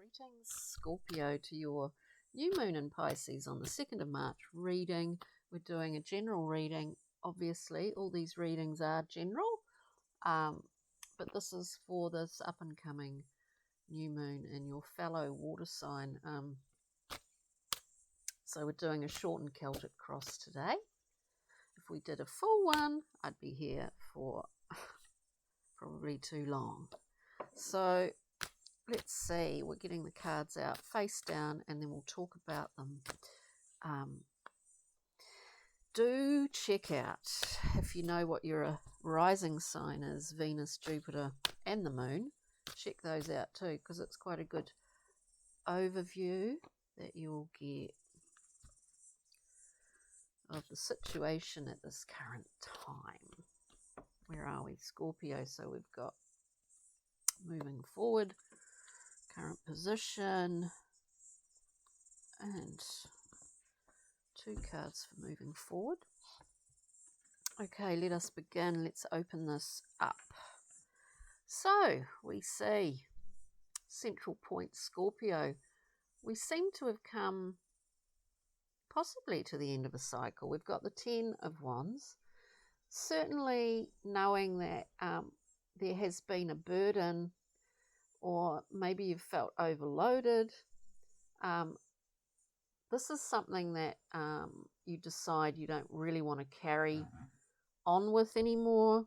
Greetings, Scorpio, to your new moon in Pisces on the 2nd of March reading. We're doing a general reading. Obviously, all these readings are general, but this is for this up-and-coming new moon in your fellow water sign. So we're doing a shortened Celtic cross today. If we did a full one, I'd be here for probably too long. So let's see, we're getting the cards out face down and then we'll talk about them. Do check out, if you know what your rising sign is, Venus, Jupiter and the moon, check those out too, because it's quite a good overview that you'll get of the situation at this current time. Where are we? Scorpio. So we've got moving forward, current position, and 2 cards for moving forward. Okay, let us begin. Let's open this up. So we see central point Scorpio. We seem to have come possibly to the end of a cycle. We've got the 10 of Wands. Certainly knowing that there has been a burden, or maybe you've felt overloaded. This is something that you decide you don't really want to carry on with anymore,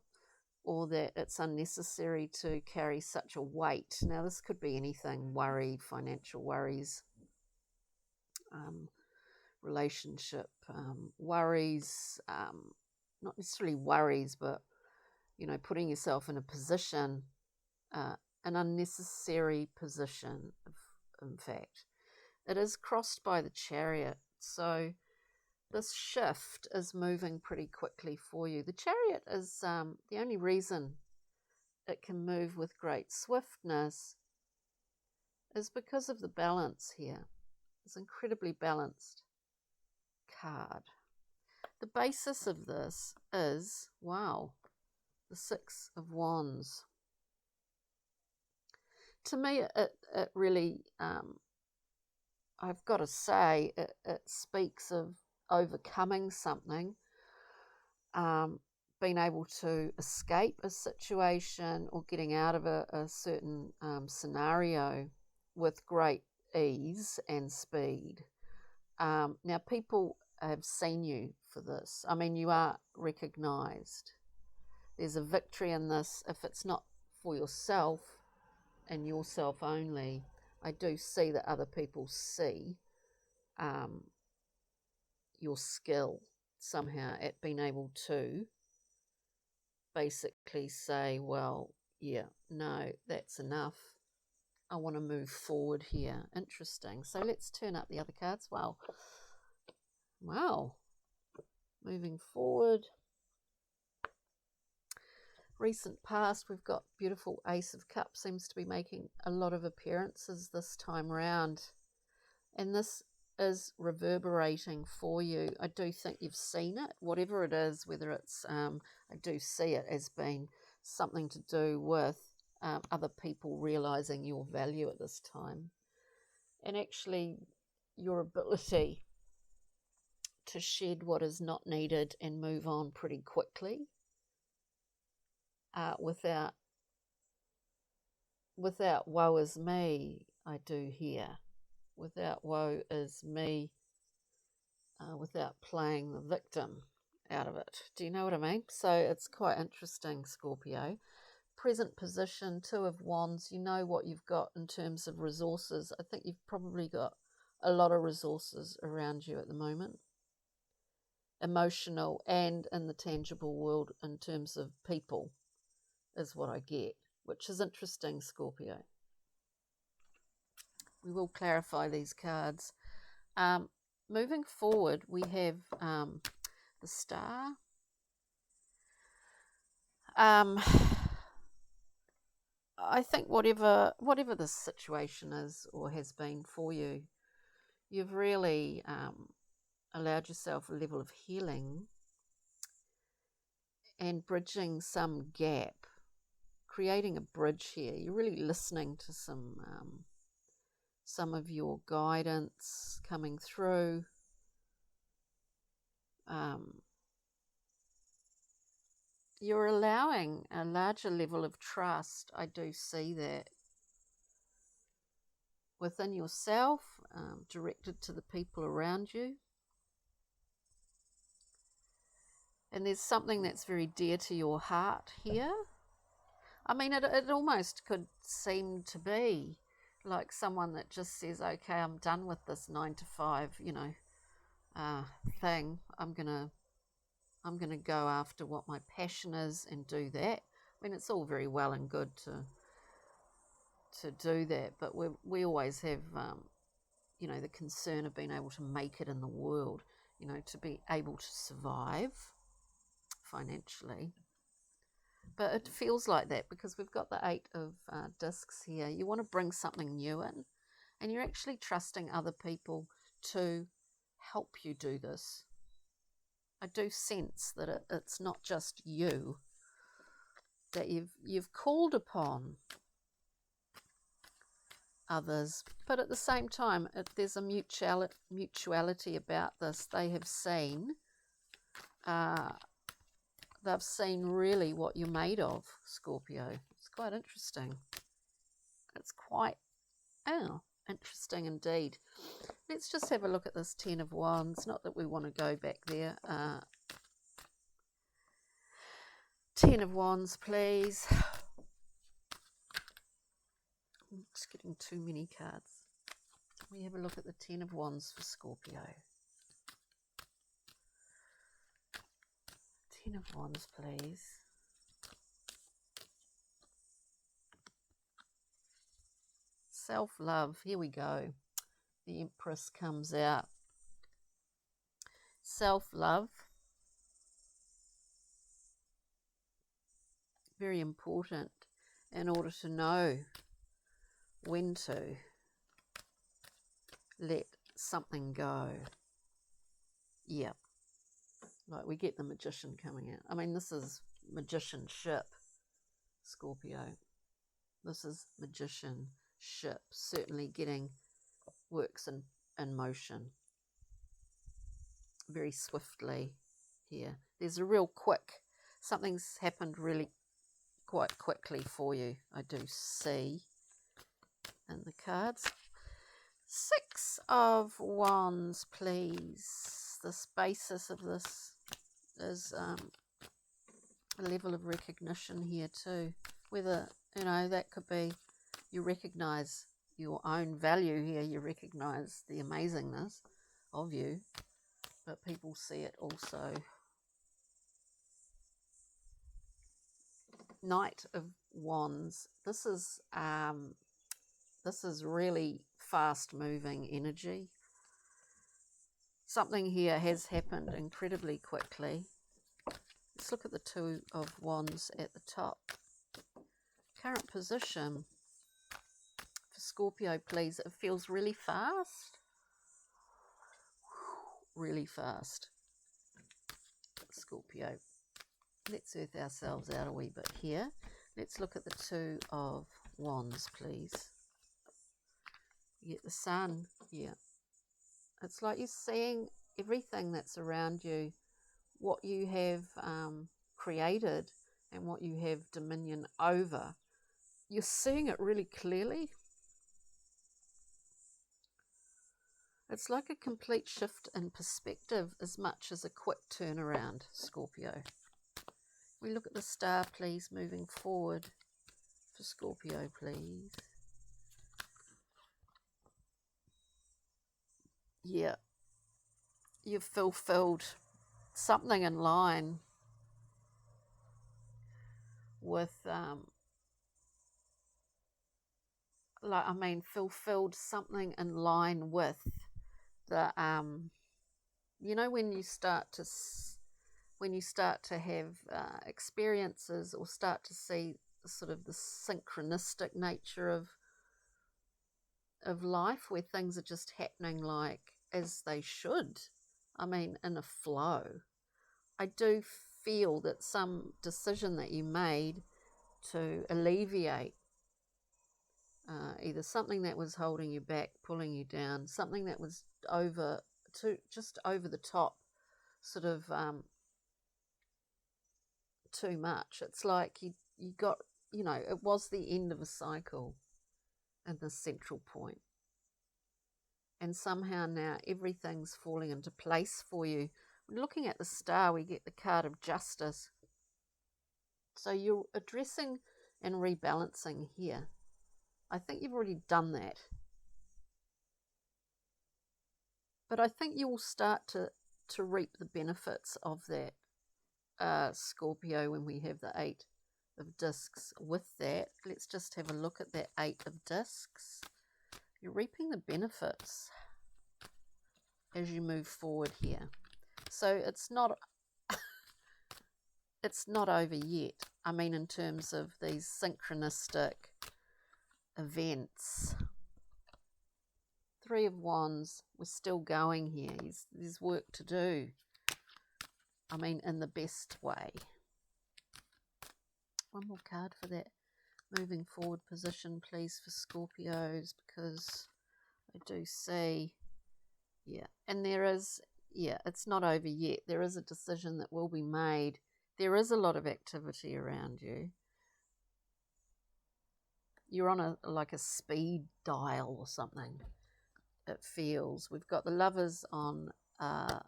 or that it's unnecessary to carry such a weight. Now, this could be anything: worry, financial worries, relationship worries, not necessarily worries, but, you know, putting yourself in a position, an unnecessary position, in fact. It is crossed by the Chariot, so this shift is moving pretty quickly for you. The Chariot is the only reason it can move with great swiftness is because of the balance here. It's an incredibly balanced card. The basis of this is, wow, the 6 of Wands. To me, it really, I've got to say, it speaks of overcoming something, being able to escape a situation or getting out of a certain scenario with great ease and speed. Now, people have seen you for this. I mean, you are recognized. There's a victory in this. If it's not for yourself and yourself only, I do see that other people see your skill somehow at being able to basically say, well, yeah, no, that's enough. I want to move forward here. Interesting. So let's turn up the other cards. Wow. Moving forward. Recent past, we've got beautiful Ace of Cups, seems to be making a lot of appearances this time round. And this is reverberating for you. I do think you've seen it, whatever it is, whether it's, I do see it as being something to do with other people realizing your value at this time. And actually your ability to shed what is not needed and move on pretty quickly without woe is me, I do hear. Without woe is me, without playing the victim out of it. Do you know what I mean? So it's quite interesting, Scorpio. Present position, 2 of Wands. You know what you've got in terms of resources. I think you've probably got a lot of resources around you at the moment. Emotional and in the tangible world in terms of people is what I get, which is interesting, Scorpio. We will clarify these cards. Moving forward, we have the Star. I think whatever this situation is or has been for you, you've really allowed yourself a level of healing and bridging some gap, creating a bridge here. You're really listening to some some of your guidance coming through. You're allowing a larger level of trust. I do see that within yourself, directed to the people around you. And there's something that's very dear to your heart here. I mean, it almost could seem to be like someone that just says, okay, I'm done with this 9 to 5, thing. I'm gonna go after what my passion is and do that. I mean, it's all very well and good to do that, but we always have, the concern of being able to make it in the world, to be able to survive financially. But it feels like that because we've got the 8 of discs here. You want to bring something new in, and you're actually trusting other people to help you do this. I do sense that it's not just you, that you've called upon others, but at the same time, there's a mutuality about this. They have seen, they've seen really what you're made of, Scorpio. It's quite interesting. It's quite interesting indeed. Let's just have a look at this 10 of Wands. Not that we want to go back there. 10 of Wands, please. I'm just getting too many cards. We have a look at the 10 of Wands for Scorpio. 10 of Wands, please. Self-love. Here we go. The Empress comes out. Self-love. Very important in order to know when to let something go. Yeah. Like we get the Magician coming out. I mean, this is magicianship, Scorpio. This is magicianship. Certainly getting works in motion very swiftly here. There's a real quick, something's happened really quite quickly for you, I do see in the cards. 6 of Wands, please. The basis of this is a level of recognition here too. Whether, that could be you recognize your own value here, you recognize the amazingness of you, but people see it also. Knight of Wands. This is really fast moving energy. Something here has happened incredibly quickly. Let's look at the 2 of Wands at the top. Current position for Scorpio, please. It feels really fast. Really fast. Scorpio. Let's earth ourselves out a wee bit here. Let's look at the 2 of Wands, please. You get the Sun here. It's like you're seeing everything that's around you, what you have created and what you have dominion over. You're seeing it really clearly. It's like a complete shift in perspective as much as a quick turnaround, Scorpio. We look at the star, please, moving forward for Scorpio, please. Yeah, you've fulfilled something in line with, fulfilled something in line with the, when you start to have experiences or start to see sort of the synchronistic nature of life, where things are just happening like as they should. I mean, in a flow. I do feel that some decision that you made to alleviate either something that was holding you back, pulling you down, something that was just over the top, sort of too much. It's like you got, it was the end of a cycle and the central point. And somehow now everything's falling into place for you. Looking at the star, we get the card of justice. So you're addressing and rebalancing here. I think you've already done that. But I think you will start to reap the benefits of that, Scorpio, when we have the 8 of discs with that. Let's just have a look at that 8 of discs. You're reaping the benefits as you move forward here. So it's not over yet. I mean, in terms of these synchronistic events. 3 of Wands, we're still going here. There's work to do. I mean, in the best way. One more card for that moving forward position, please, for Scorpios, because I do see, and there is, it's not over yet. There is a decision that will be made. There is a lot of activity around you. You're on like a speed dial or something, it feels. We've got the Lovers on the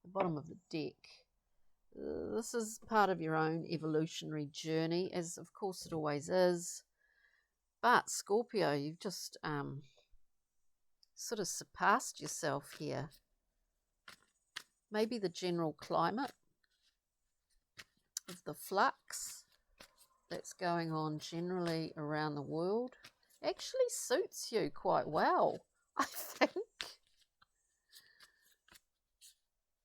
bottom of the deck. This is part of your own evolutionary journey, as of course it always is. But Scorpio, you've just sort of surpassed yourself here. Maybe the general climate of the flux that's going on generally around the world actually suits you quite well. I think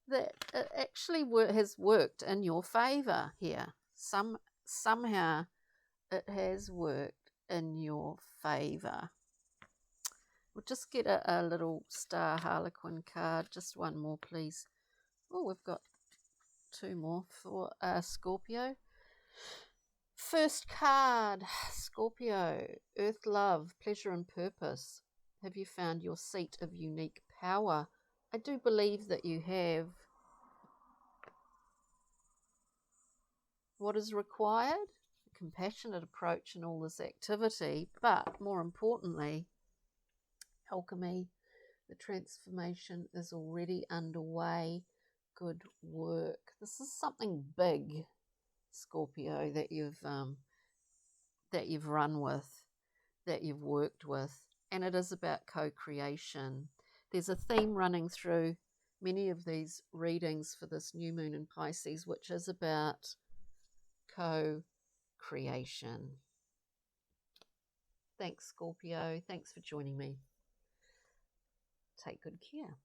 that it actually has worked in your favour here. Somehow it has worked in your favour. We'll just get a little star harlequin card. Just one more, please. Oh, we've got 2 more for Scorpio. First card, Scorpio, Earth, Love, Pleasure and Purpose. Have you found your seat of unique power? I do believe that you have. What is required? A compassionate approach in all this activity, but more importantly, alchemy, the transformation is already underway. Good work. This is something big, Scorpio, that you've run with, that you've worked with, and it is about co-creation. There's a theme running through many of these readings for this new moon in Pisces, which is about co-creation. Thanks, Scorpio. Thanks for joining me. Take good care.